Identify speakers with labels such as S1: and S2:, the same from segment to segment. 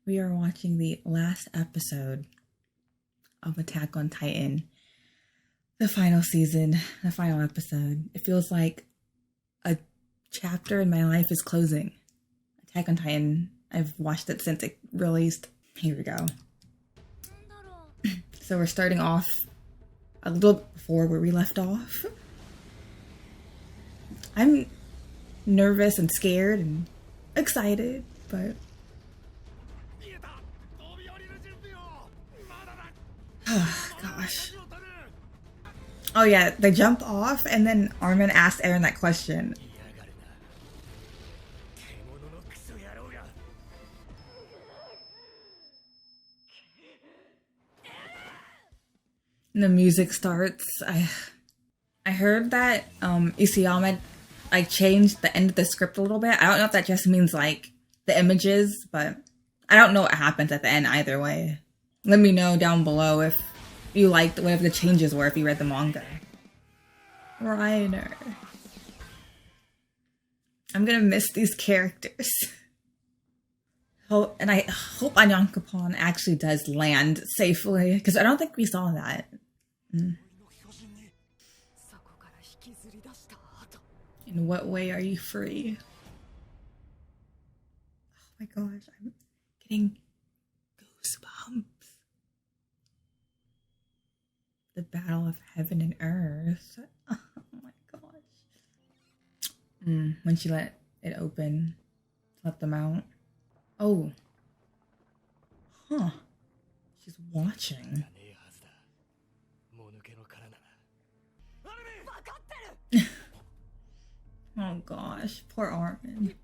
S1: We are watching the last episode of Attack on Titan. The final season, the final episode. It feels like a chapter in my life is closing. Attack on Titan. I've watched it since it released. Here we go. So we're starting off a little bit before where we left off. I'm nervous and scared and excited, but oh gosh. Oh yeah, they jump off and then Armin asked Eren that question. And the music starts. I heard that Isayama like changed the end of the script a little bit. I don't know if that just means like the images, but I don't know what happens at the end either way. Let me know down below if you liked whatever the changes were if you read the manga. Reiner. I'm gonna miss these characters. And I hope Anyankopon actually does land safely, because I don't think we saw that. In what way are you free? Oh my gosh, I'm getting goosebumps. The battle of heaven and earth. Oh my gosh. When she let it open, let them out. Oh. Huh. She's watching. Oh gosh, poor Armin.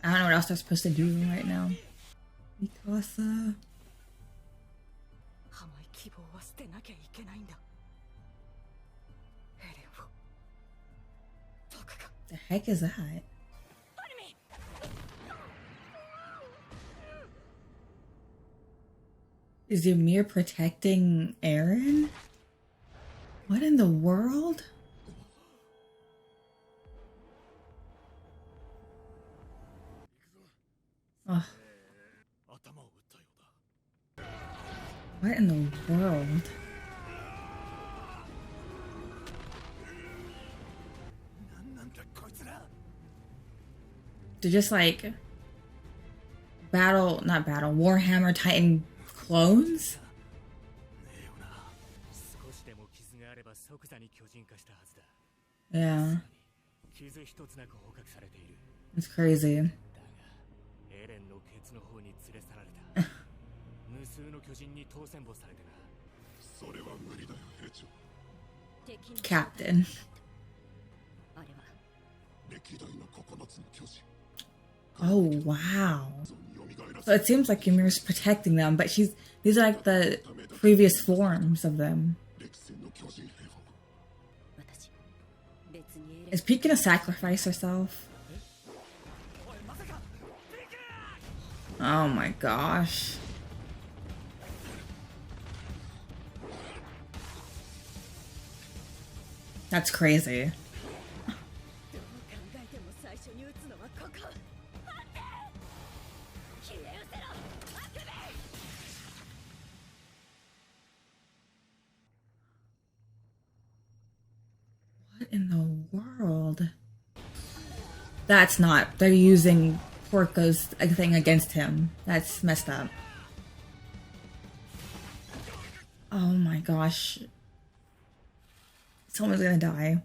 S1: I don't know what else they're supposed to do right now. Mikasa. The heck is that? Is Ymir protecting Eren? What in the world? Oh. What in the world? They're just like Warhammer Titan clones? Yeah. It's crazy. Captain. Oh wow. So it seems like Ymir's protecting them, but these are like the previous forms of them. Is Pete gonna sacrifice herself? Oh my gosh. That's crazy. What in the world? That's not. They're using Porco's thing against him. That's messed up. Oh my gosh. Someone's gonna die.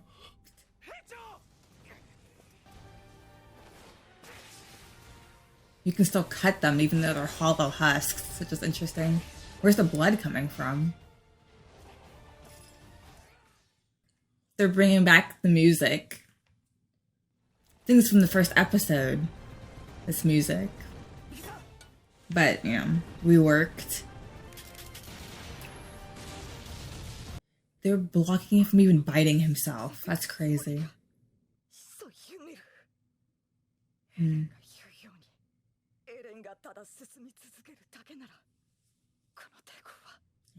S1: You can still cut them even though they're hollow husks, which is interesting. Where's the blood coming from? They're bringing back the music. Things from the first episode. This music. But, you know, reworked. They're blocking him from even biting himself. That's crazy.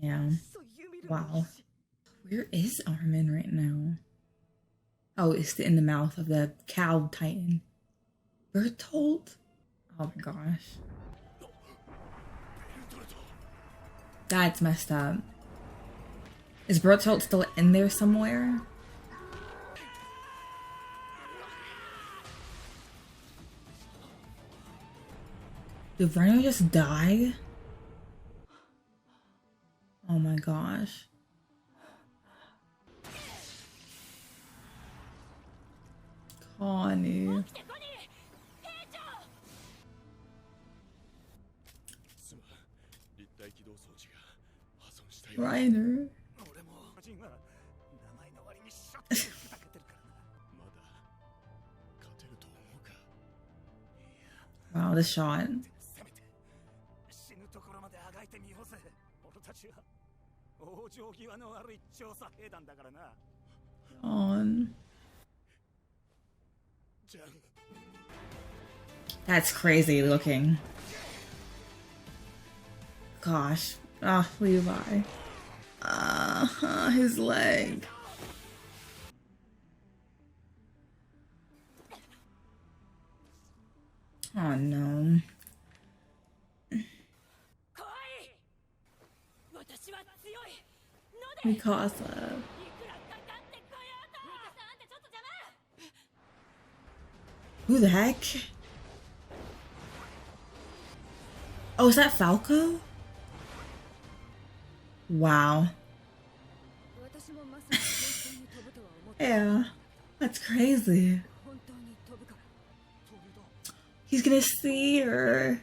S1: Yeah. Wow. Where is Armin right now? Oh, it's in the mouth of the cow titan. Bertolt? Oh my gosh. That's messed up. Is Bertolt still in there somewhere? Did Werner just die? Oh my gosh. Connie. Reiner. Wow, the shot. On. That's crazy looking. Gosh. Ah, oh, Levi. His leg. Oh no. Mikasa. Who the heck? Oh, is that Falco? Wow. Yeah, that's crazy. He's gonna see her.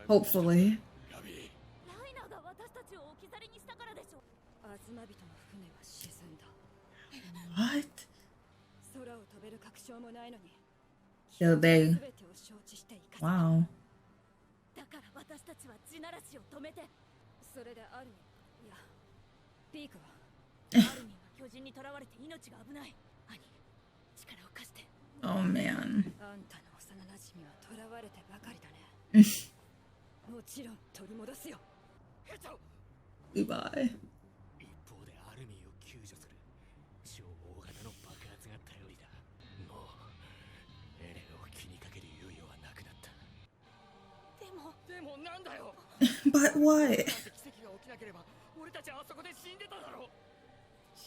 S1: Hopefully. What? So they... Wow. Oh man. Goodbye. But what?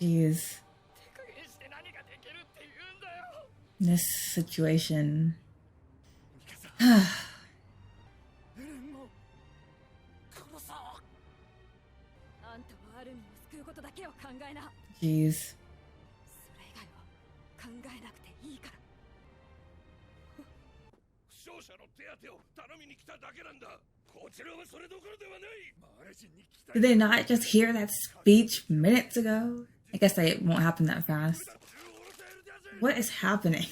S1: Jeez. This situation. Jeez. Did they not just hear that speech minutes ago? I guess it won't happen that fast. What is happening?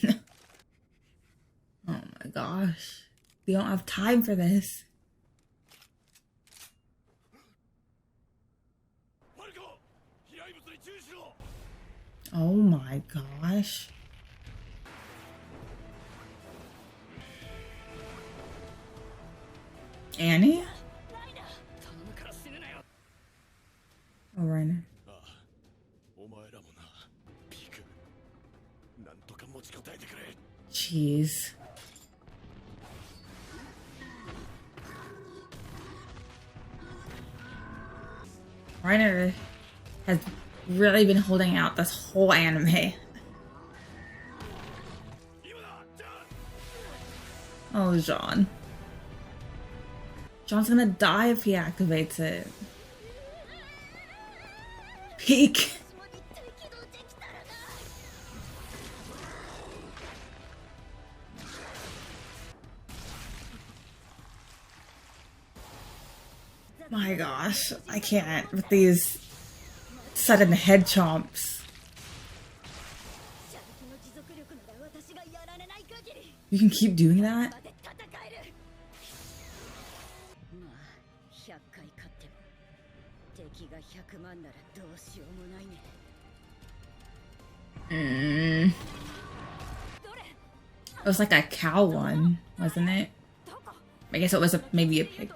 S1: Oh my gosh. We don't have time for this. Oh my gosh. Annie? Oh, Reiner. Jeez. Reiner has really been holding out this whole anime. Oh, Jean. John's gonna die if he activates it. Peek. My gosh, I can't with these sudden head chomps. You can keep doing that? It was like a cow one, wasn't it? I guess it was maybe a pig.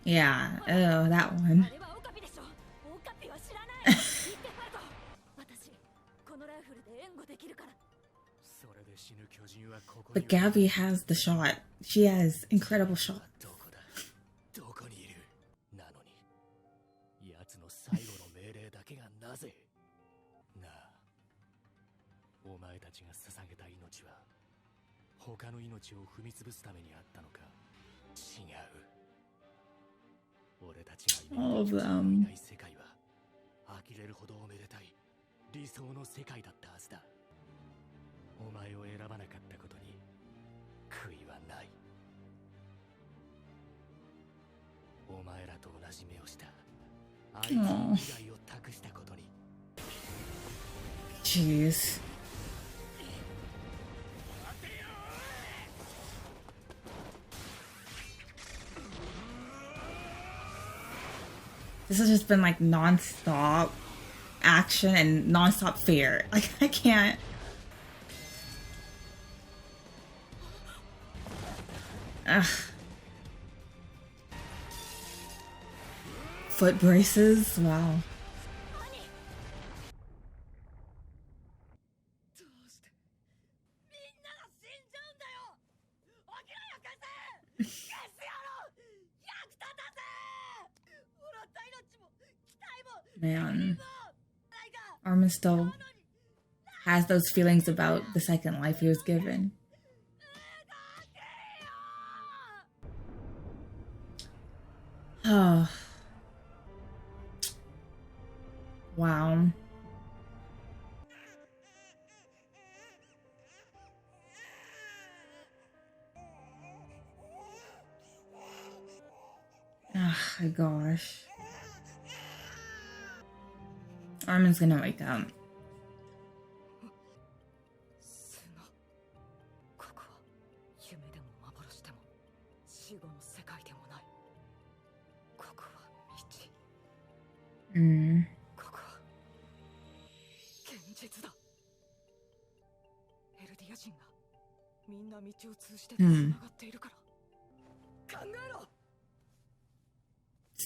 S1: Yeah, oh, that one. But Gabby has the shot. She has incredible shot. All of them.
S2: 理想の世界だったはずだ。お前を選ばなかったことに悔いはない。お前らと同じ目をしたあいつの未来を託したことに。
S1: Jeez. This has just been like non-stop action and non-stop fear. Like, I can't. Ugh. Foot braces? Wow. Man. Armin still has those feelings about the second life he was given. Oh. Wow. Oh my gosh. Armin's gonna wake up. Hmm.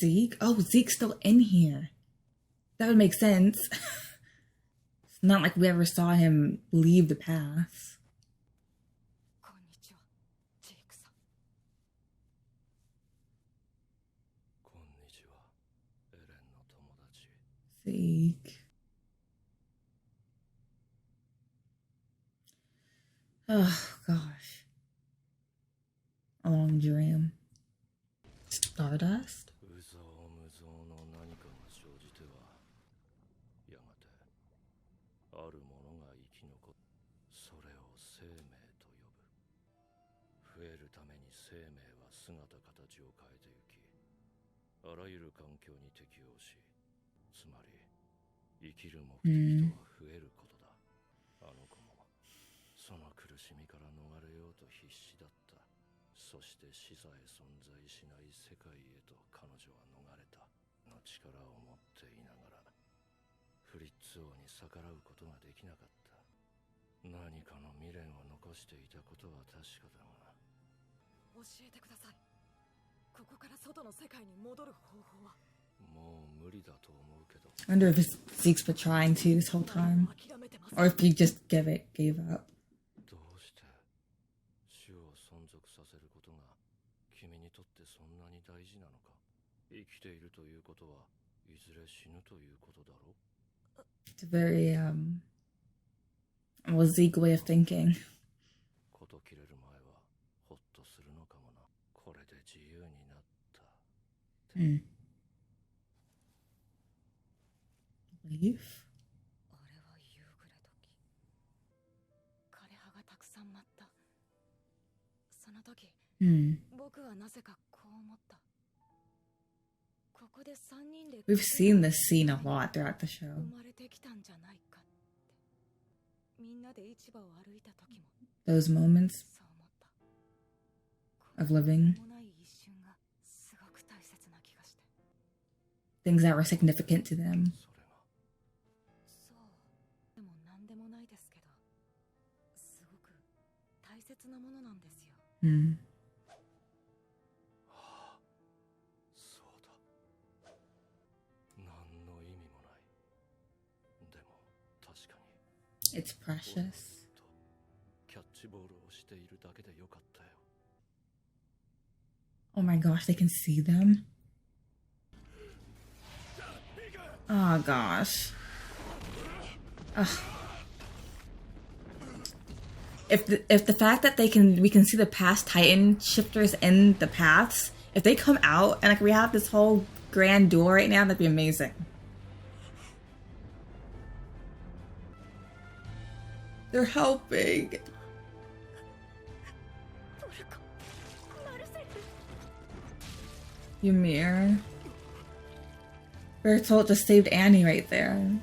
S1: Zeke? Oh, Zeke's still in here. That would make sense. It's not like we ever saw him leave the path. Zeke. Oh, gosh. A long dream. Stardust? I wonder if it's Zeke's been trying to this whole time. Or if he just gave up. It's a very Zeke way of thinking. Leave? We've seen this scene a lot throughout the show. Those moments of living. Things that were significant to them. It's precious.
S2: キャッチボールをしているだけでよかったよ。
S1: Oh my gosh, they can see them? Oh gosh. Ugh. If the fact that we can see the past Titan shifters in the paths, if they come out and like we have this whole grand duel right now, that'd be amazing. They're helping. Ymir. Bertolt just saved Annie right there.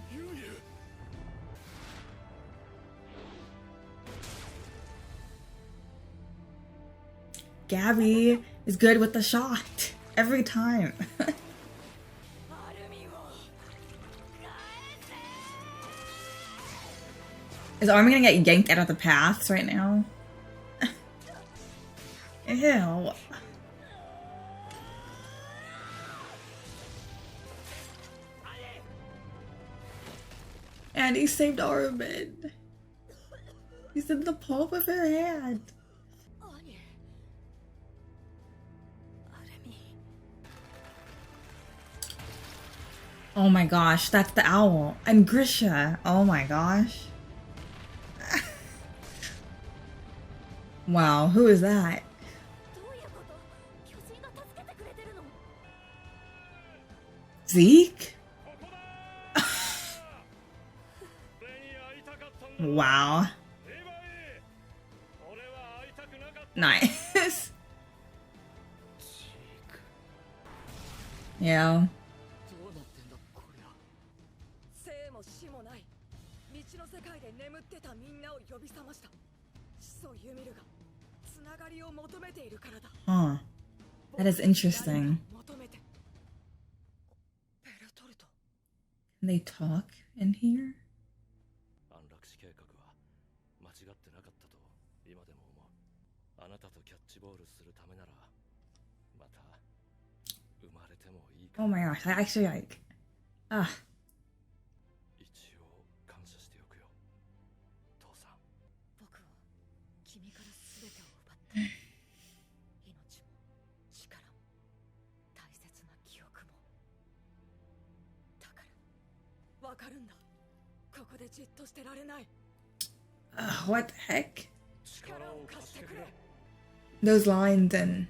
S1: Gabby is good with the shot every time. Is Armin gonna get yanked out of the paths right now? Ew. And he saved Armin. He's in the palm of her hand. Oh my gosh, that's the owl. And Grisha. Oh my gosh. Wow, who is that? Zeke? Wow. Nice. Yeah. Huh. That is interesting. Can they talk in here? Oh my gosh, I actually like... Ah. What the heck? Those lines and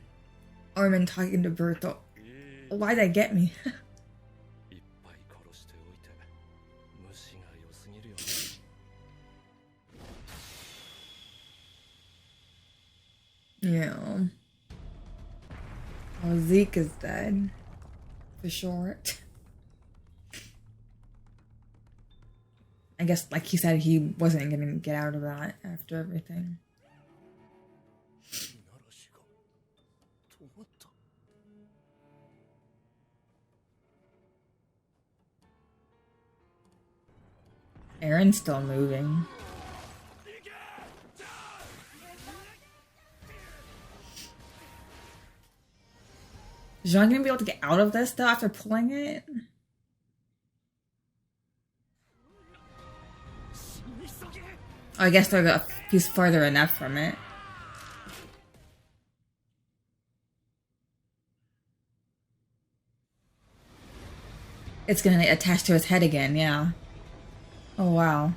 S1: Armin talking to Bertolt. Why'd that get me? Yeah. Oh, Zeke is dead. For short. I guess, like he said, he wasn't gonna get out of that after everything. Eren's still moving. Is Jean gonna be able to get out of this though after pulling it? Oh, I guess they're a piece farther enough from it. It's gonna attach to his head again, yeah. Oh wow.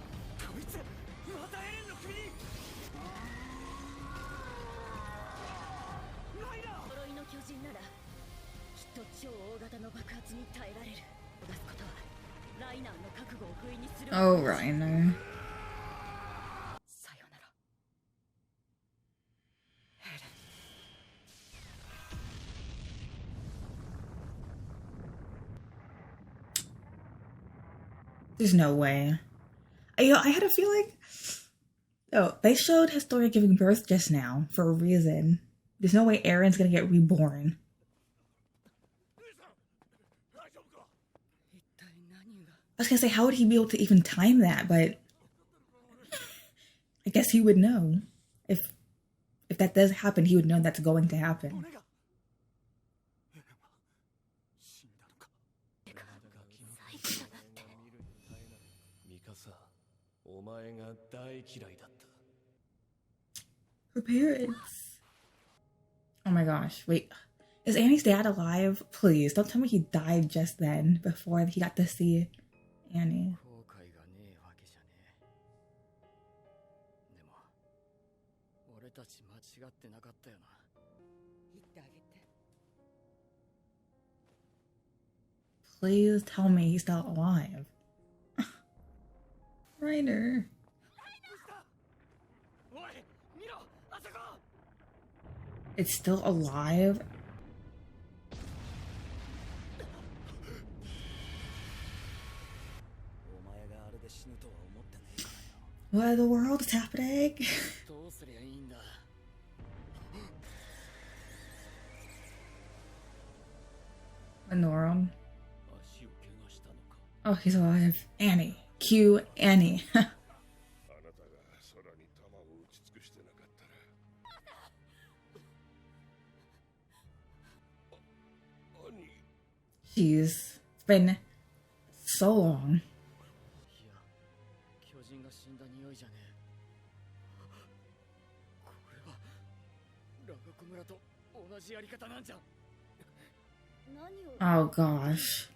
S1: Oh, Reiner. There's no way. I had a feeling. Oh, they showed Historia giving birth just now for a reason. There's no way Eren's gonna get reborn. I was gonna say, how would he be able to even time that? But I guess he would know. If that does happen, he would know that's going to happen.
S2: お前が大嫌いだった。
S1: Her parents. Oh my gosh. Wait. Is Annie's dad alive? Please, don't tell me he died just then, before he got to see Annie.
S2: 後悔がねえわけじゃねえ。でも俺たち間違ってなかったよな。
S3: 言ってあげて。
S1: Please tell me he's still alive. Ryder.
S2: おい見ろあそこ。
S1: It's still alive? What in the world is happening?
S2: どうすりゃいいんだ。
S1: In the world?
S2: 足を怪我したのか。
S1: Oh, he's alive. Annie. Cue Annie.
S4: あなたが空に弾を撃ち尽くしてなかったら。兄。
S1: Jeez. It's been so long.
S2: いや、巨人が死んだ匂いじゃねえ。これはラガコ村と同じやり方なんじゃ。
S3: 何を。
S1: Oh gosh.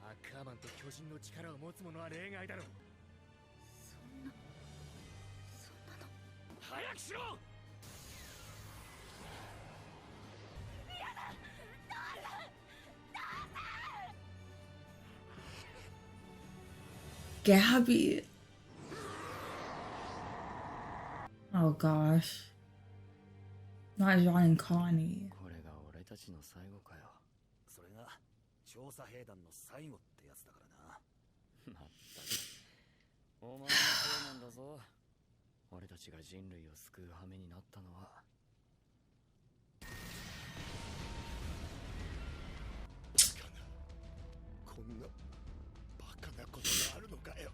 S2: アッカーマンと巨人の力を持つ者は例外だろう。
S3: そんなの。
S2: 早くしろ。
S1: Gabby. Oh gosh. Not John and Connie.
S2: これが俺たちの最後かよ。
S5: それが調査兵団の最後ってやつだからな。
S2: まったくお前のせいなんだぞ。俺たちが人類を救う羽目になったのは。
S4: こんなバカなことがあるのかよ。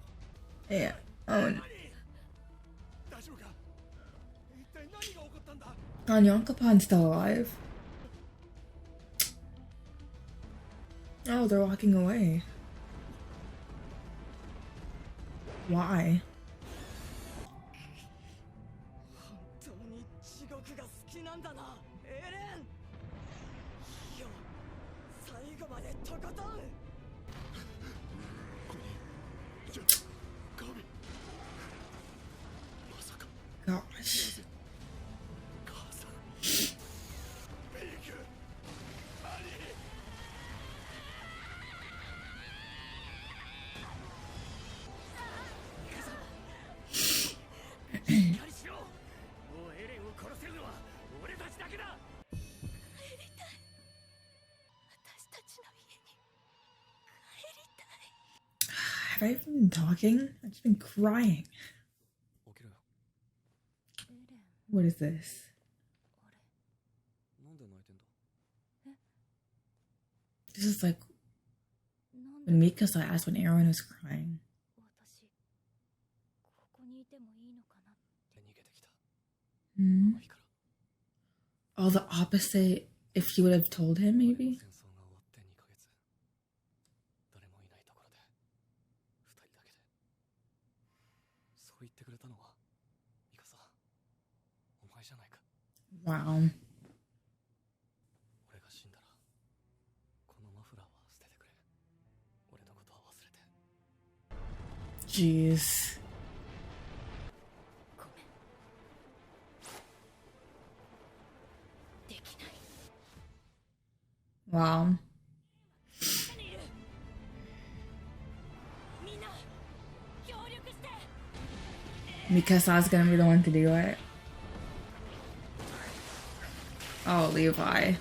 S1: Yeah. Oh.
S4: 大丈夫か。一体何が起こったんだ。
S1: Onyankapon's still alive. Oh, they're walking away. Why?
S3: 本当に地獄が好きなんだな、エレン。いいよ、最後までとことん。
S4: じゃガビ。まさか。
S1: Gosh.
S4: 母さん。メイク。兄。
S2: しっかりしろ。もうエレンを殺せるのは俺たちだけだ。
S3: 帰りたい。私たちの家に帰りたい。
S1: Have I been talking? I've just been crying.
S2: 起きろよ。
S3: エレン、
S1: What is this?
S2: なんで泣いてんだ。
S1: This is like
S3: なん
S1: when
S3: で
S1: Mikasa asked when Eren was crying.
S3: 私ここにいてもいいのかな。
S2: 逃げてきた。
S1: Hmm?
S2: いいから。
S1: Oh, the opposite if he would have told him, maybe?
S2: 戦争が終わって2ヶ月。誰もいないところで2人だけで。そう言ってくれたのはミカサ、お前じゃないか。
S1: Wow.
S2: 俺が死んだらこのマフラーは捨ててくれ。俺のことは忘れて。
S1: Jeez.
S3: ごめん。できない。
S1: Wow.
S3: みんな協力して。
S1: Mikasa's gonna be the one to do it. Oh, Levi.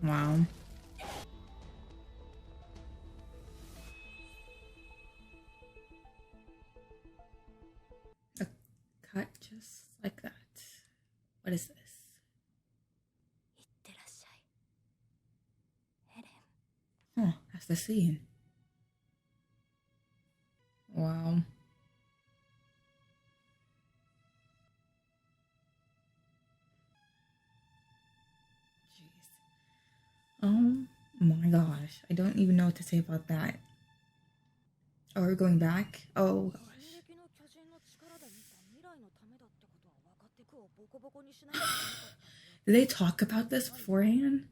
S1: Wow. A cut just like that. What is this?
S3: いってらっしゃい、エレン。
S1: Oh, that's the scene. Wow. Jeez. my gosh, I don't even know what to say about that. Oh, we're going back? Oh gosh. Did they talk about this beforehand?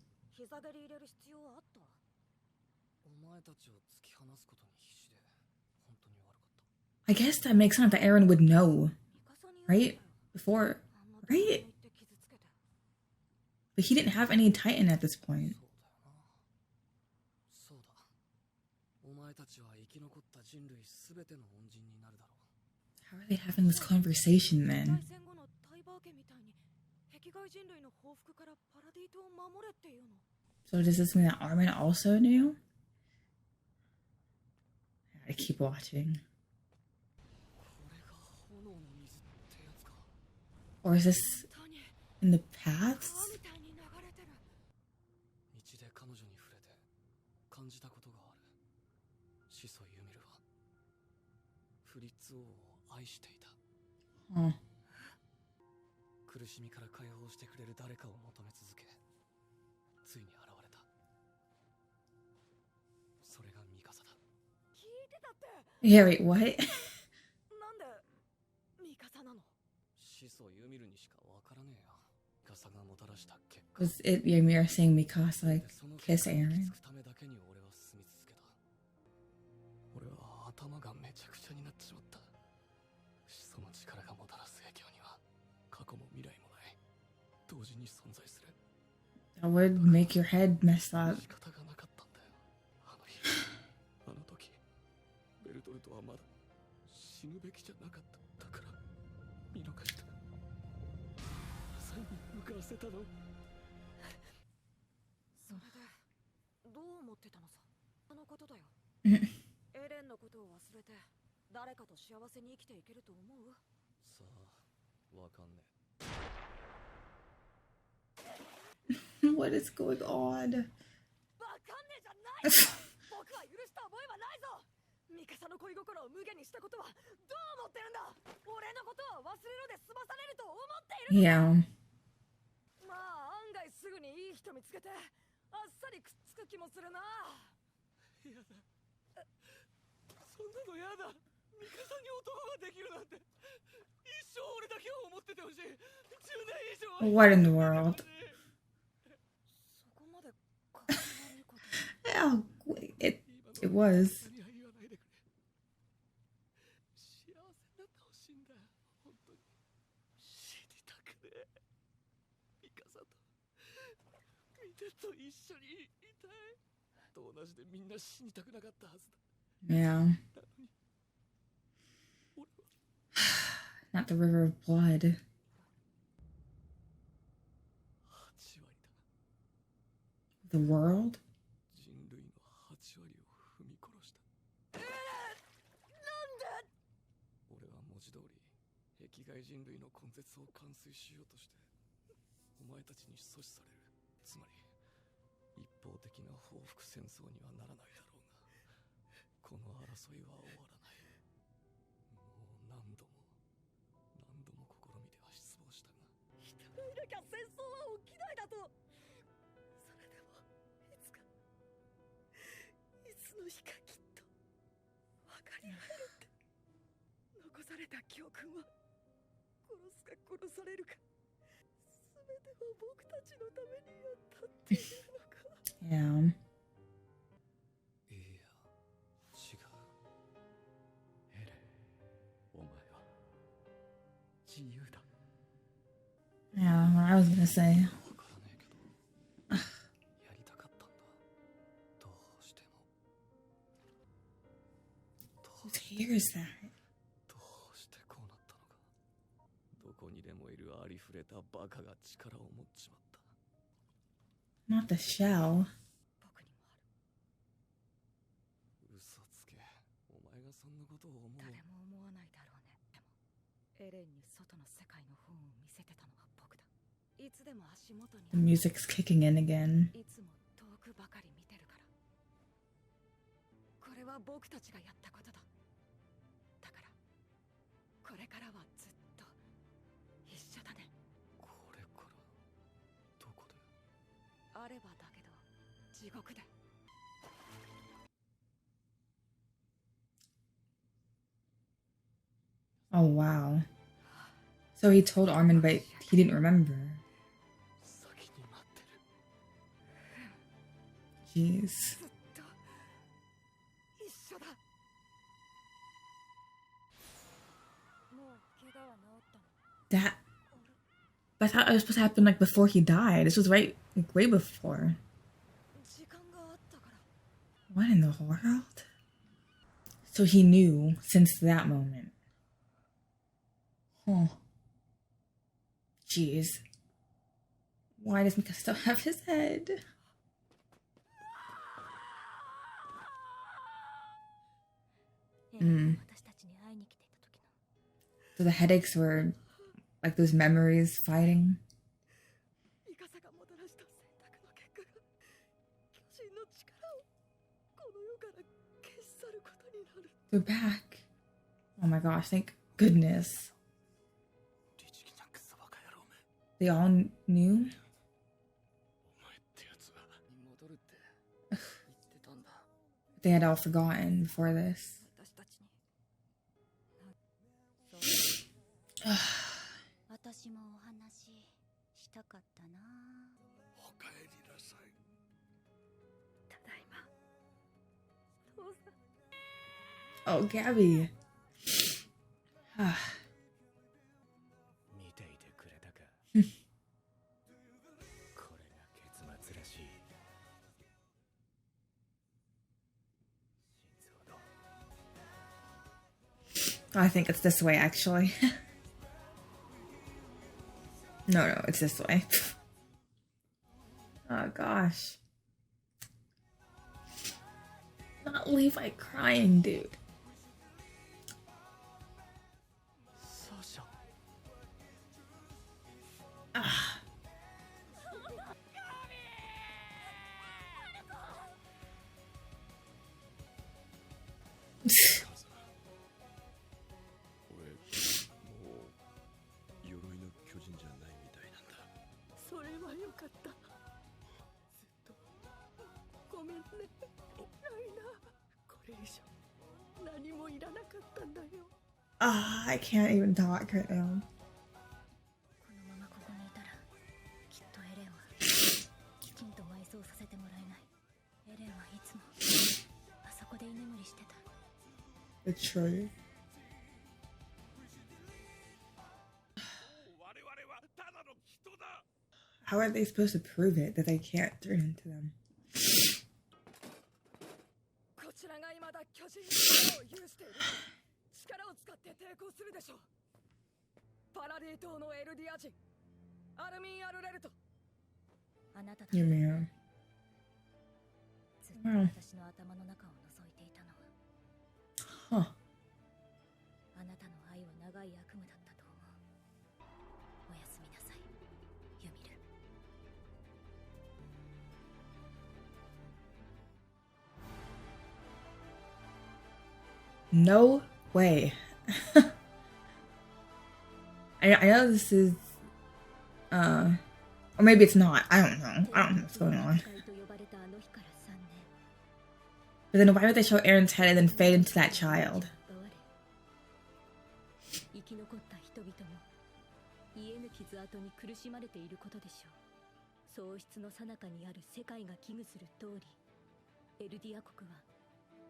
S1: I guess that makes sense that Eren would know, right? Before, right? But he didn't have any Titan at this point. How are they having this conversation then? So does this mean that Armin also knew? I keep watching. Or is this in the past? Huh. Yeah, wait, what? Was it Ymir saying Mikasa like kiss Eren? That would make your head mess up. What is going on? Yeah. What in the world? Oh, it was. Yeah. Not the river of blood. The world? Yeah. Yeah, what I was gonna say. Whose hair is that? Not the shell. The music's kicking in again. Oh, wow. So he told Armin, but he didn't remember.
S2: 先に待ってる。
S1: Jeez.
S3: ずっと一緒だ。もう怪我は治ったの？
S1: That. But I thought it was supposed to happen like before he died. This was right, like way before.
S3: 時間があったから。
S1: What in the world? So he knew since that moment. Huh. Jeez. Why does Mika still have his head? So the headaches were like those memories fighting.
S3: ミカサがもたらした選択の結果が巨人の力をこの世から消し去ることになる。
S1: They're back. Oh my gosh, thank goodness.
S5: 律儀なクソバカ野郎め。
S1: They all knew?
S4: お前ってやつは
S2: 戻るって言ってたんだ。
S1: They had all forgotten before this.
S3: 私たちに。
S6: 私もお話ししたかったな。
S4: お帰りなさい。
S3: ただいま。父さん。
S1: Oh, Gabby.
S5: 見ていてくれたか。これが結末らしい。心臓の。
S1: I think it's this way, actually. No, it's this way. Oh, gosh. Not Levi crying, dude.
S2: サーシャ。
S4: 俺もう鎧の巨人じゃないみたいなんだ。
S3: それはよかった。ずっとごめんね。ライナー。これ以上何もいらなかったんだよ。
S1: I can't even talk right now.
S6: このままここにいたらきっとエレンはきちんと埋葬させてもらえない。エレンはいつもあそこで居眠りしてた。
S1: It's true.
S4: 我々はただの人だ。
S1: How are they supposed to prove it that they can't turn into them?
S3: こちらが未だ巨人の力を有している。力を使って抵抗するでしょう。パラディ島のエルディア人、アルミン・アルレルト。
S6: あなただ。
S1: You man.
S6: ずっと私の頭の中を覗いていたのは、
S1: Huh.
S6: あなたの愛は長い悪夢だったと思う。おやすみなさい、ユミル。
S1: No way. I know this is or maybe it's not. I don't know. I don't know what's going on.
S6: と呼ばれたあの日から3年。
S1: But then why would they show Eren's head and then fade into that child?
S6: 生き残った人々も癒えぬ傷跡に苦しまれていることでしょう。喪失の最中にある世界が危惧する通り、エルディア国は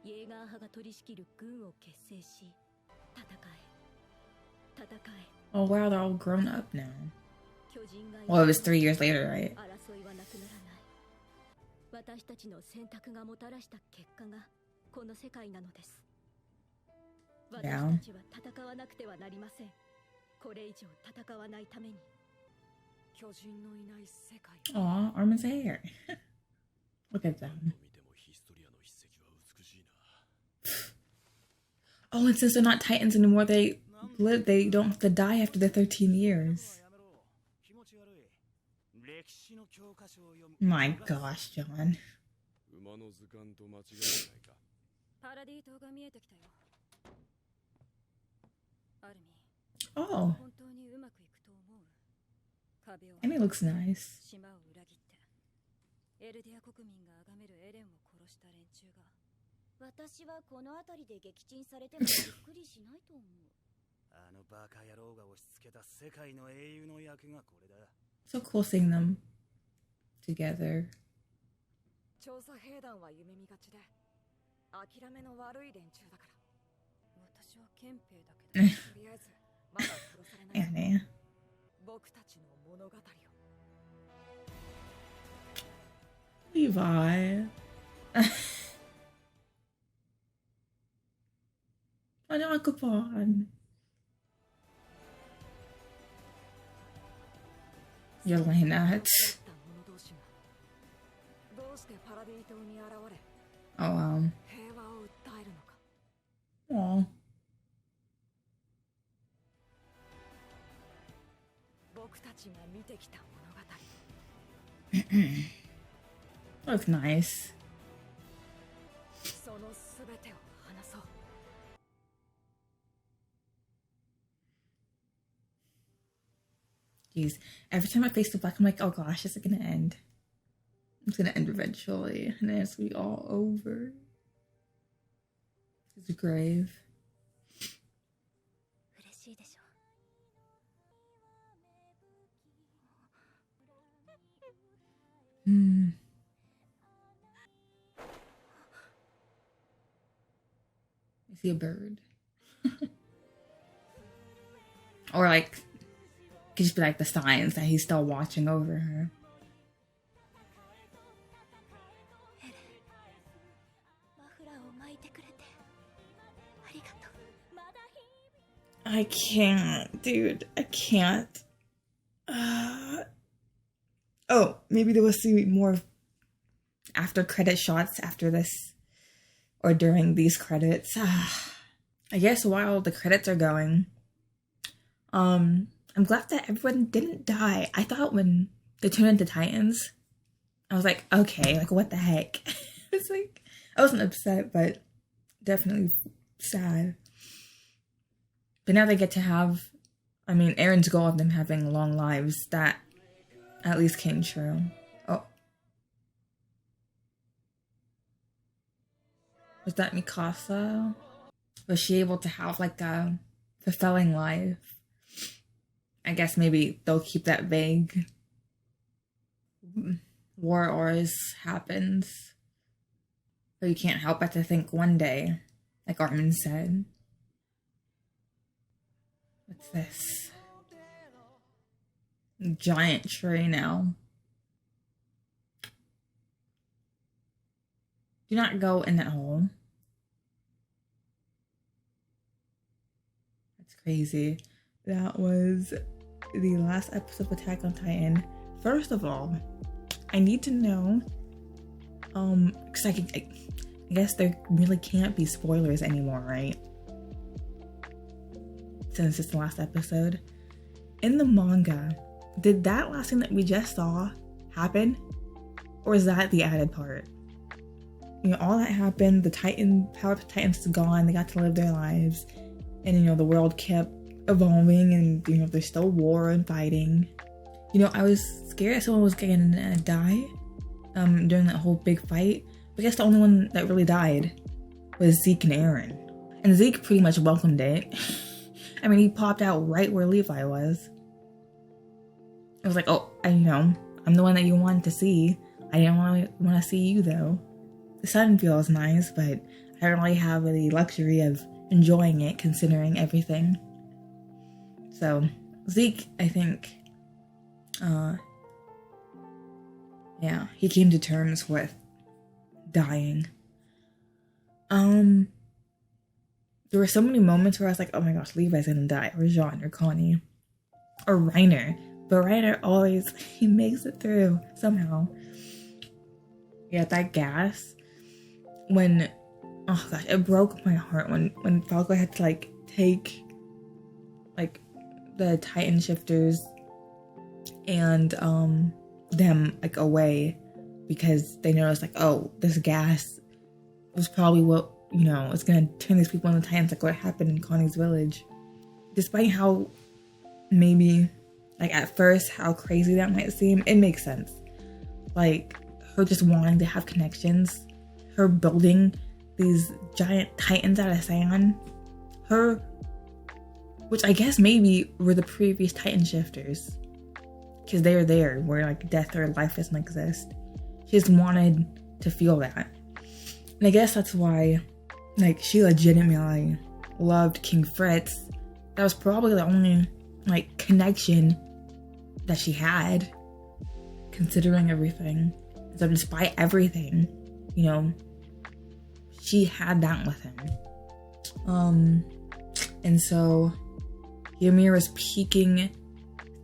S6: イェーガー派が取り仕切る軍を結成し、戦え。
S1: Oh wow, they're all grown up now.
S6: 巨人が
S1: Well, it was 3 years later, right?
S6: 争いはなくならない。私たちの選択がもたらした結果がこの世界なのです。 私
S1: Yeah.
S6: たちは戦わなくてはなりません。これ以上戦わないために。
S3: 巨人のいない世界。
S1: Aw, Armin's hair. Look at them.
S4: 見てもヒストリアの筆跡は美しいな。
S1: Oh, and since they're not Titans anymore, they live. They don't have to die after the 13 years.
S5: 気持ち悪い。歴史の教科書を読む。
S1: My gosh, John.
S4: 馬の図鑑と間違いないか。
S3: パラディ島が見えてきたよ。アルミ、
S1: Oh,
S3: 本当にうまくいくと思う。壁を
S1: and it looks nice.
S3: 島を裏切ってエルディア国民が崇めるエレンを殺した連中が。
S6: 私はこの辺りで撃沈されてもびっくりしないと思う。
S5: あのバカ野郎が押し付けた世界の英雄の役がこれだ。
S1: So cool seeing them together.
S3: 調査兵団は夢見がちで諦めの悪い連中だから。私は憲兵だけどとりあえずまだ殺されない。
S1: Yeah,
S3: 僕たちの物語を。
S1: Levi. Ano ako pa? やばいな。
S3: どうしてパラディ島に現れ
S1: Oh,
S3: 平和を訴えるのか。
S1: Aw.
S3: 僕たちが見てきた物語。
S1: Looks nice.
S3: そのすべてを話そう。
S1: Jeez. Every time I face the black, I'm like, oh gosh, is it gonna end? It's gonna end eventually, and then it's gonna be all over. His grave.
S6: 嬉しいでしょ。
S1: Hmm. I see a bird. Or like, could just be like the signs that he's still watching over her.
S6: エレン、マフラーを巻いてくれてありがとう。
S1: I can't, dude. I can't. Oh, maybe there will see more after credit shots after this, or during these credits. I guess while the credits are going, I'm glad that everyone didn't die. I thought when they turned into Titans, I was like, okay, like what the heck? It's like, I wasn't upset, but definitely sad. But now they get to have, I mean, Eren's goal of them having long lives, that at least came true. Oh. Was that Mikasa? Was she able to have like a fulfilling life? I guess maybe they'll keep that vague. War Oars happens. But you can't help but to think one day, like Armin said. What's this? Giant tree now. Do not go in that hole. That's crazy. That was the last episode of Attack on Titan. First of all, I need to know, because I guess there really can't be spoilers anymore, right? Since it's the last episode. In the manga, did that last thing that we just saw happen? Or is that the added part? You know, all that happened, the power of the Titans is gone, they got to live their lives, and, you know, the world kept evolving, and, you know, there's still war and fighting. You know, I was scared someone was gonna die during that whole big fight, but I guess the only one that really died was Zeke and Eren. And Zeke pretty much welcomed it. I mean, he popped out right where Levi was. I was like, oh, I'm the one that you wanted to see. I didn't want to see you, though. The sun feels nice, but I don't really have the luxury of enjoying it, considering everything. So, Zeke, I think, yeah, he came to terms with dying. There were so many moments where I was like, oh my gosh, Levi's gonna die, or Jean, or Connie, or Reiner. But Reiner always, he makes it through, somehow. Yeah, that gas, when, oh gosh, it broke my heart when Falco had to, like, take, like, the Titan shifters and, them, like, away, because they noticed, like, oh, this gas was probably what, you know, it's gonna turn these people into Titans, like what happened in Connie's village. Despite how, maybe, like, at first, how crazy that might seem, it makes sense. Like, her just wanting to have connections, her building these giant Titans out of sand, her which I guess maybe were the previous Titan shifters, because they were there where like death or life doesn't exist. She just wanted to feel that, and I guess that's why, like, she legitimately loved King Fritz. That was probably the only like connection that she had, considering everything. So despite everything, you know, she had that with him. And so Ymir was peeking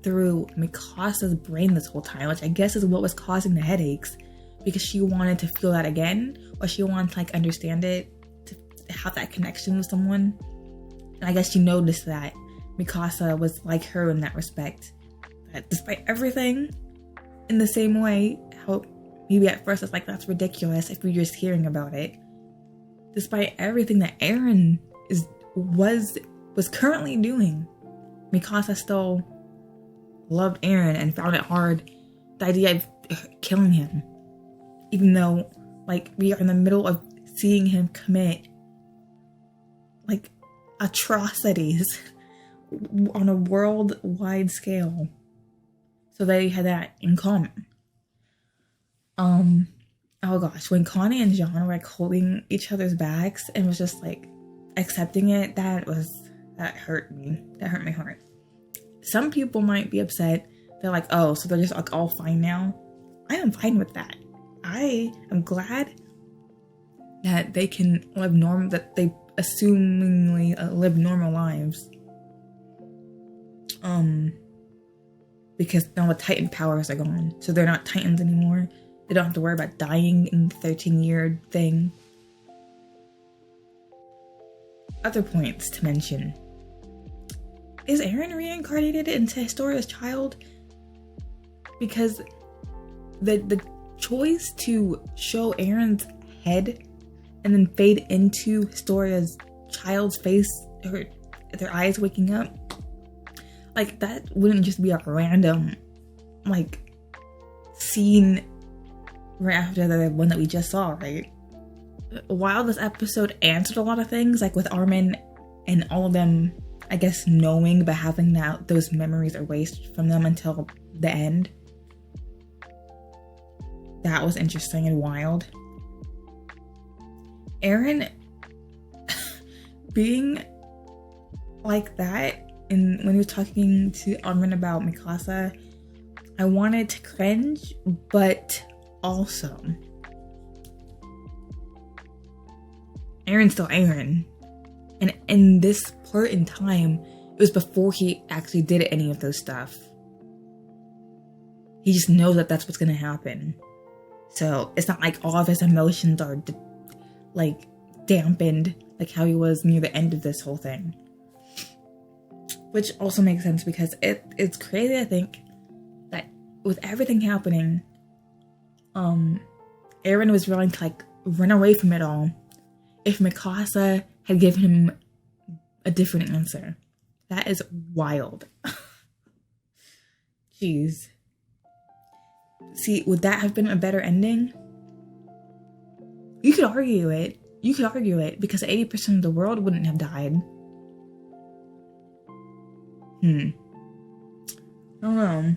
S1: through Mikasa's brain this whole time, which I guess is what was causing the headaches, because she wanted to feel that again, or she wanted to like understand it, to have that connection with someone. And I guess she noticed that Mikasa was like her in that respect, that despite everything, in the same way, how maybe at first it's like, that's ridiculous if you're just hearing about it, despite everything that Eren was currently doing, Mikasa still loved Eren and found it hard, the idea of killing him, even though like we are in the middle of seeing him commit like atrocities on a worldwide scale. So they had that in common. Oh gosh, when Connie and John were like holding each other's backs and was just like accepting it, that hurt me. That hurt my heart. Some people might be upset. They're like, oh, so they're just like all fine now. I am fine with that. I am glad that they can live that they assumingly live normal lives. Because now the Titan powers are gone, so they're not Titans anymore. They don't have to worry about dying in the 13-year thing. Other points to mention. Is Eren reincarnated into Historia's child? Because the choice to show Eren's head and then fade into Historia's child's face, their eyes waking up, like that wouldn't just be a random like scene right after the one that we just saw, right? While this episode answered a lot of things, like with Armin and all of them, I guess, knowing but having those memories erased from them until the end, that was interesting and wild. Eren being like that, and when he was talking to Armin about Mikasa, I wanted to cringe, but also Eren's still Eren, and in this part in time, it was before he actually did any of those stuff. He just knows that that's what's gonna happen, so it's not like all of his emotions are like dampened like how he was near the end of this whole thing, which also makes sense because it's crazy to think that with everything happening, Eren was willing to like run away from it all if Mikasa had given him a different answer. That is wild. Jeez. See, would that have been a better ending? You could argue it. Because 80% of the world wouldn't have died. I don't know.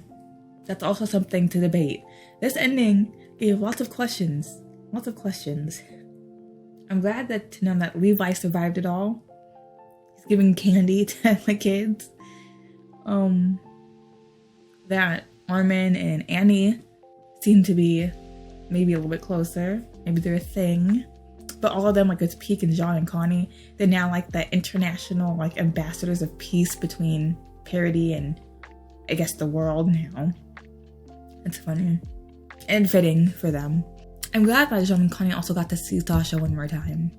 S1: That's also something to debate. This ending gave lots of questions. I'm glad to know that Levi survived it all. He's giving candy to the kids. That Armin and Annie seem to be maybe a little bit closer. Maybe they're a thing. But all of them, like it's Peek and John and Connie, they're now like the international like ambassadors of peace between Parody and I guess the world now. It's funny. And fitting for them. I'm glad that John and Connie also got to see Sasha one more time.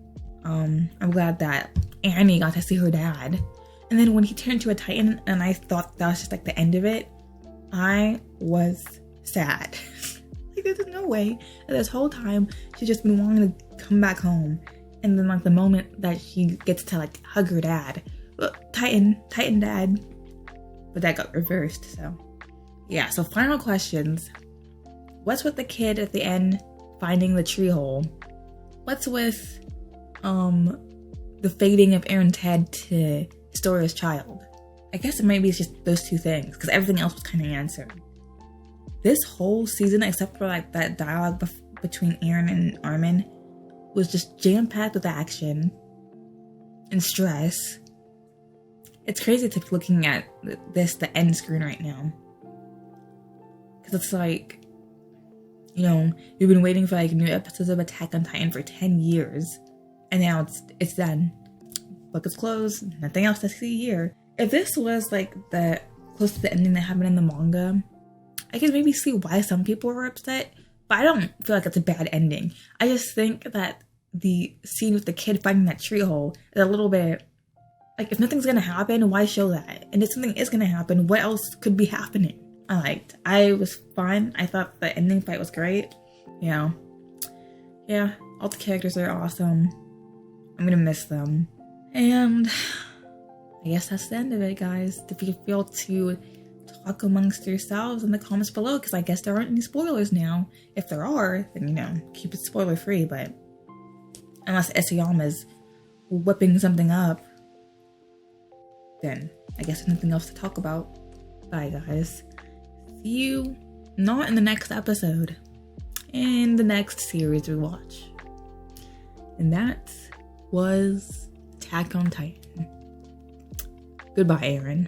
S1: I'm glad that Annie got to see her dad. And then when he turned into a Titan and I thought that was just like the end of it, I was sad. Like there's no way that this whole time she's just been wanting to come back home. And then like the moment that she gets to like hug her dad, Titan dad. But that got reversed, so. Yeah, so final questions. What's with the kid at the end finding the tree hole? What's with the fading of Eren's head to Historia's child? I guess it might be just those two things, because everything else was kind of answered. This whole season, except for like that dialogue between Eren and Armin, was just jam-packed with action and stress. It's crazy to be looking at the end screen right now. Because it's like, you know, we've been waiting for like new episodes of Attack on Titan for 10 years. And now it's done. Book is closed. Nothing else to see here. If this was like the close to the ending that happened in the manga, I could maybe see why some people were upset. But I don't feel like it's a bad ending. I just think that the scene with the kid finding that tree hole is a little bit like, if nothing's gonna happen, why show that? And if something is gonna happen, what else could be happening? I was fine. I thought the ending fight was great. Yeah, all the characters are awesome. I'm gonna miss them. And I guess that's the end of it, guys. If you feel to talk amongst yourselves in the comments below, because I guess there aren't any spoilers now. If there are, then, you know, keep it spoiler free, but unless Isayama's whipping something up, then I guess there's nothing else to talk about. Bye, guys. See you not in the next episode, in the next series we watch. And that was Attack on Titan. Goodbye, Eren.